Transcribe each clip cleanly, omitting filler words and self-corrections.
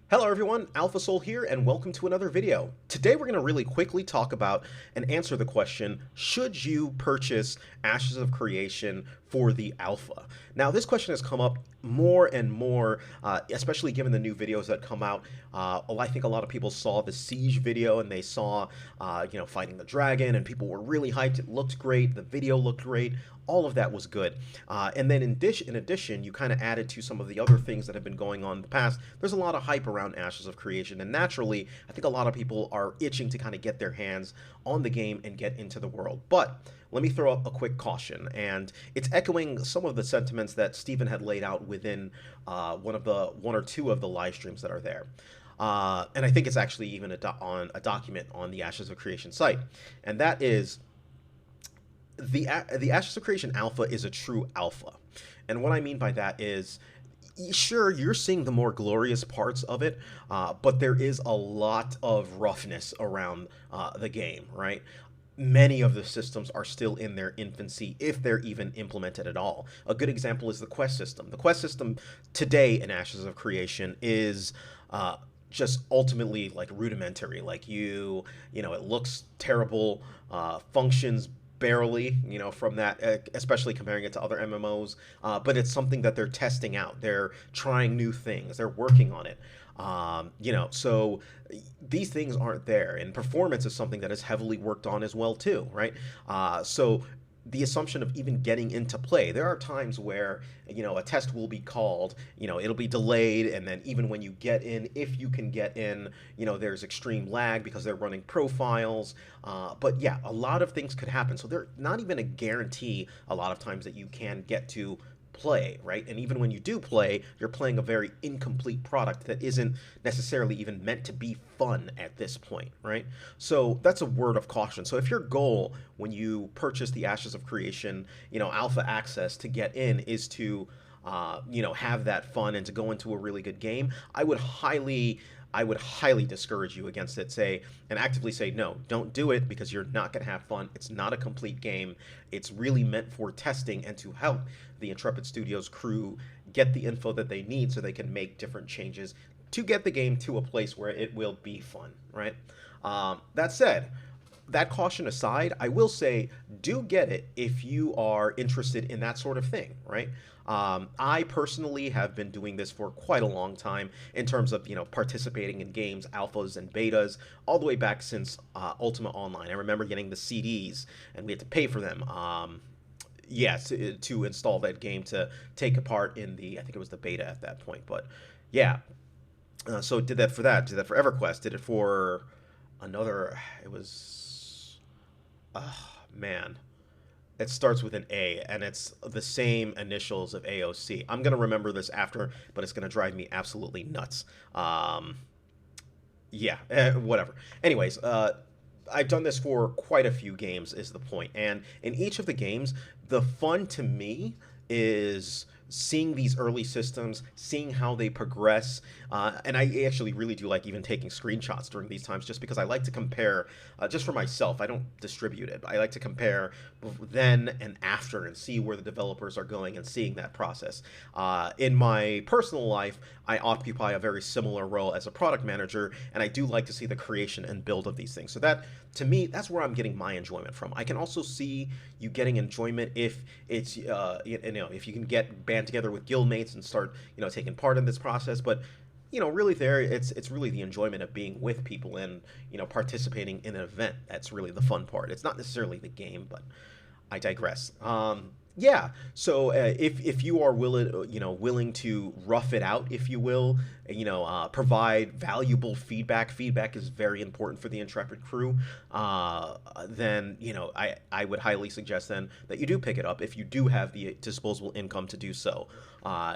Hello everyone, Alpha Soul here, and welcome to another video. Today we're going to really quickly talk about and answer the question, should you purchase Ashes of Creation for the alpha? Now this question has come up more and more, especially given the new videos that come out. I think a lot of people saw the Siege video and they saw, fighting the dragon, and people were really hyped. It looked great, the video looked great, all of that was good. And then in addition, you kind of added to some of the other things that have been going on in the past. There's a lot of hype around Ashes of Creation, and naturally, I think a lot of people are itching to kind of get their hands on the game and get into the world. But let me throw up a quick caution, and it's echoing some of the sentiments that Steven had laid out within one or two of the live streams that are there. And I think it's actually even on a document on the Ashes of Creation site, and that is the Ashes of Creation alpha is a true alpha. And what I mean by that is, sure, you're seeing the more glorious parts of it, but there is a lot of roughness around the game, right? Many of the systems are still in their infancy, if they're even implemented at all. A good example is the quest system. The quest system today in Ashes of Creation is just ultimately like rudimentary. Like it looks terrible, functions barely, from that, especially comparing it to other MMOs. But it's something that they're testing out. They're trying new things. They're working on it. So these things aren't there, and performance is something that is heavily worked on as well too, right? So the assumption of even getting into play, there are times where a test will be called, it'll be delayed, and then even when you get in, if you can get in, there's extreme lag because they're running profiles. But yeah, a lot of things could happen, so they're not even a guarantee a lot of times that you can get to play, right? And even when you do play, you're playing a very incomplete product that isn't necessarily even meant to be fun at this point, right? So that's a word of caution. So if your goal when you purchase the Ashes of Creation, alpha access to get in is to have that fun and to go into a really good game, I would highly discourage you against it, and actively say, no, don't do it, because you're not going to have fun. It's not a complete game. It's really meant for testing and to help the Intrepid Studios crew get the info that they need so they can make different changes to get the game to a place where it will be fun, right? That said, that caution aside, I will say, do get it if you are interested in that sort of thing, right? I personally have been doing this for quite a long time in terms of, participating in games, alphas and betas, all the way back since Ultima Online. I remember getting the CDs, and we had to pay for them. Yes, to install that game to take a part in I think it was the beta at that point. But yeah, so did that for that. Did that for EverQuest. Did it for another. It was. Man. It starts with an A, and it's the same initials of AOC. I'm going to remember this after, but it's going to drive me absolutely nuts. Yeah, whatever. Anyways, I've done this for quite a few games, is the point. And in each of the games, the fun to me is seeing these early systems, seeing how they progress, and I actually really do like even taking screenshots during these times, just because I like to compare, just for myself. I don't distribute it, but I like to compare then and after and see where the developers are going and seeing that process. In my personal life, I occupy a very similar role as a product manager, and I do like to see the creation and build of these things. So that, to me, that's where I'm getting my enjoyment from. I can also see you getting enjoyment if it's, if you can get band together with guildmates and start, taking part in this process. But really it's really the enjoyment of being with people and, participating in an event. That's really the fun part. It's not necessarily the game, but I digress. Yeah. So if you are willing to rough it out, if you will, provide valuable feedback. Feedback is very important for the Intrepid crew. Then I would highly suggest then that you do pick it up if you do have the disposable income to do so.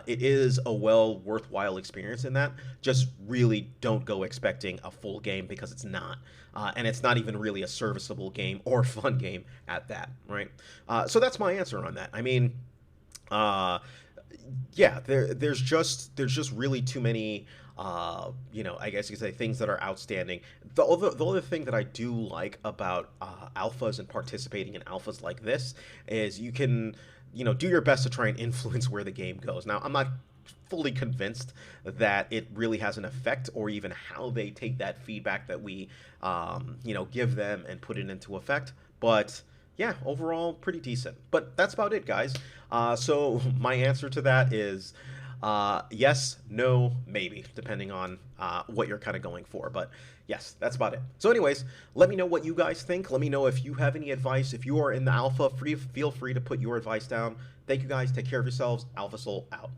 It is a worthwhile experience in that. Just really don't go expecting a full game, because it's not. And it's not even really a serviceable game or fun game at that, right? So that's my answer on that. I mean, yeah, there's just really too many, I guess you could say, things that are outstanding. The other thing that I do like about alphas and participating in alphas like this is you can, do your best to try and influence where the game goes. Now, I'm not fully convinced that it really has an effect, or even how they take that feedback that we give them and put it into effect. But yeah, overall pretty decent. But that's about it, guys. So my answer to that is yes, no, maybe, depending on what you're kind of going for. But yes, that's about it. So anyways, let me know what you guys think. Let me know if you have any advice. If you are in the alpha, feel free to put your advice down. Thank you guys. Take care of yourselves. Alpha Soul out.